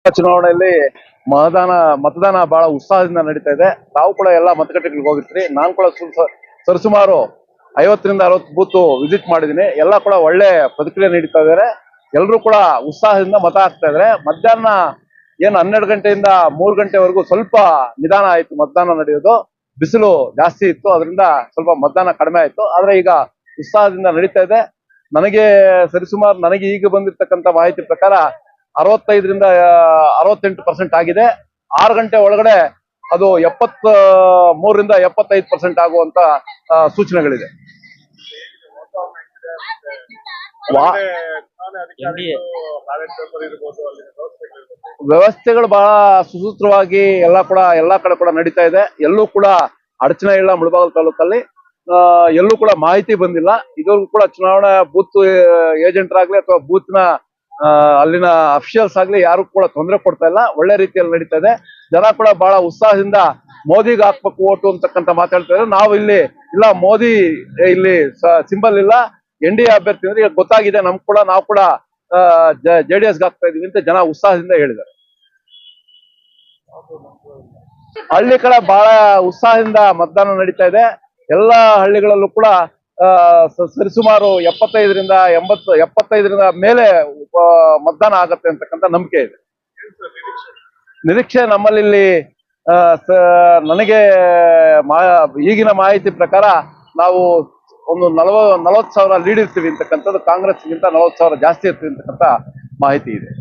ಚುನಾವಣೆಯಲ್ಲಿ ಮತದಾನ ಬಹಳ ಉತ್ಸಾಹದಿಂದ ನಡೀತಾ ಇದೆ. ತಾವು ಕೂಡ ಎಲ್ಲ ಮತಗಟ್ಟೆಗಳಿಗೆ ಹೋಗಿರ್ತೀರಿ. ನಾನು ಕೂಡ ಸರಿಸುಮಾರು 50ರಿಂದ 60 ಬೂತ್ ವಿಸಿಟ್ ಮಾಡಿದೀನಿ. ಎಲ್ಲ ಕೂಡ ಒಳ್ಳೆ ಪ್ರತಿಕ್ರಿಯೆ ನೀಡ್ತಾ ಇದ್ದಾರೆ. ಎಲ್ಲರೂ ಕೂಡ ಉತ್ಸಾಹದಿಂದ ಮತ ಹಾಕ್ತಾ ಇದ್ದಾರೆ. ಮಧ್ಯಾಹ್ನ ಏನು 12 ಗಂಟೆಯಿಂದ 3 ಗಂಟೆವರೆಗೂ ಸ್ವಲ್ಪ ನಿಧಾನ ಆಯ್ತು ಮತದಾನ ನಡೆಯೋದು. ಬಿಸಿಲು ಜಾಸ್ತಿ ಇತ್ತು, ಅದರಿಂದ ಸ್ವಲ್ಪ ಮತದಾನ ಕಡಿಮೆ ಆಯ್ತು. ಆದ್ರೆ ಈಗ ಉತ್ಸಾಹದಿಂದ ನಡೀತಾ ಇದೆ. ನನಗೆ ಈಗ ಬಂದಿರತಕ್ಕಂತ ಮಾಹಿತಿ ಪ್ರಕಾರ 65ರಿಂದ 68% ಆಗಿದೆ. 6 ಗಂಟೆ ಒಳಗಡೆ ಅದು 73ರಿಂದ 75% ಆಗುವಂತ ಸೂಚನೆಗಳಿದೆ. ವ್ಯವಸ್ಥೆಗಳು ಬಹಳ ಸುಸೂತ್ರವಾಗಿ ಎಲ್ಲಾ ಕಡೆ ಕೂಡ ನಡೀತಾ ಇದೆ. ಎಲ್ಲೂ ಕೂಡ ಅಡಚಣೆ ಇಲ್ಲ. ಮುಳಬಾಗಿಲು ತಾಲೂಕಲ್ಲಿ ಎಲ್ಲೂ ಕೂಡ ಮಾಹಿತಿ ಬಂದಿಲ್ಲ. ಇದುವರೆಗೂ ಕೂಡ ಚುನಾವಣಾ ಬೂತ್ ಏಜೆಂಟರಾಗ್ಲಿ ಅಥವಾ ಬೂತ್ ನ ಅಲ್ಲಿನ ಅಫಿಷಿಯಲ್ಸ್ ಆಗ್ಲಿ ಯಾರು ಕೂಡ ತೊಂದರೆ ಕೊಡ್ತಾ ಇಲ್ಲ. ಒಳ್ಳೆ ರೀತಿಯಲ್ಲಿ ನಡೀತಾ ಇದೆ. ಜನ ಕೂಡ ಬಹಳ ಉತ್ಸಾಹದಿಂದ ಮೋದಿಗೆ ಹಾಕ್ಬೇಕು ಓಟು ಅಂತಕ್ಕಂತ ಮಾತಾಡ್ತಾ ಇದ್ದಾರೆ. ನಾವು ಇಲ್ಲ ಮೋದಿ ಇಲ್ಲಿ ಸಿಂಬಲ್ ಇಲ್ಲ, NDA ಅಭ್ಯರ್ಥಿ ಅಂದ್ರೆ ಈಗ ಗೊತ್ತಾಗಿದೆ. ನಾವು ಕೂಡ JDS ಹಾಕ್ತಾ ಇದೀವಿ ಅಂತ ಜನ ಉತ್ಸಾಹದಿಂದ ಹೇಳಿದ್ದಾರೆ. ಹಳ್ಳಿ ಕಡೆ ಬಹಳ ಉತ್ಸಾಹದಿಂದ ಮತದಾನ ನಡೀತಾ ಇದೆ. ಎಲ್ಲಾ ಹಳ್ಳಿಗಳಲ್ಲೂ ಕೂಡ ಸರಿಸುಮಾರು 75ರಿಂದ 80 75ರಿಂದ ಮೇಲೆ ಮತದಾನ ಆಗತ್ತೆ ಅಂತಕ್ಕಂಥ ನಂಬಿಕೆ ಇದೆ. ನಿರೀಕ್ಷೆ ನಮ್ಮಲ್ಲಿ ನನಗೆ ಈಗಿನ ಮಾಹಿತಿ ಪ್ರಕಾರ ನಾವು ಒಂದು 40,000 ಲೀಡ್ ಇರ್ತೀವಿ ಅಂತಕ್ಕಂಥದ್ದು. ಕಾಂಗ್ರೆಸ್ಗಿಂತ 40,000 ಜಾಸ್ತಿ ಇರ್ತೀವಿ ಅಂತಕ್ಕಂಥ ಮಾಹಿತಿ ಇದೆ.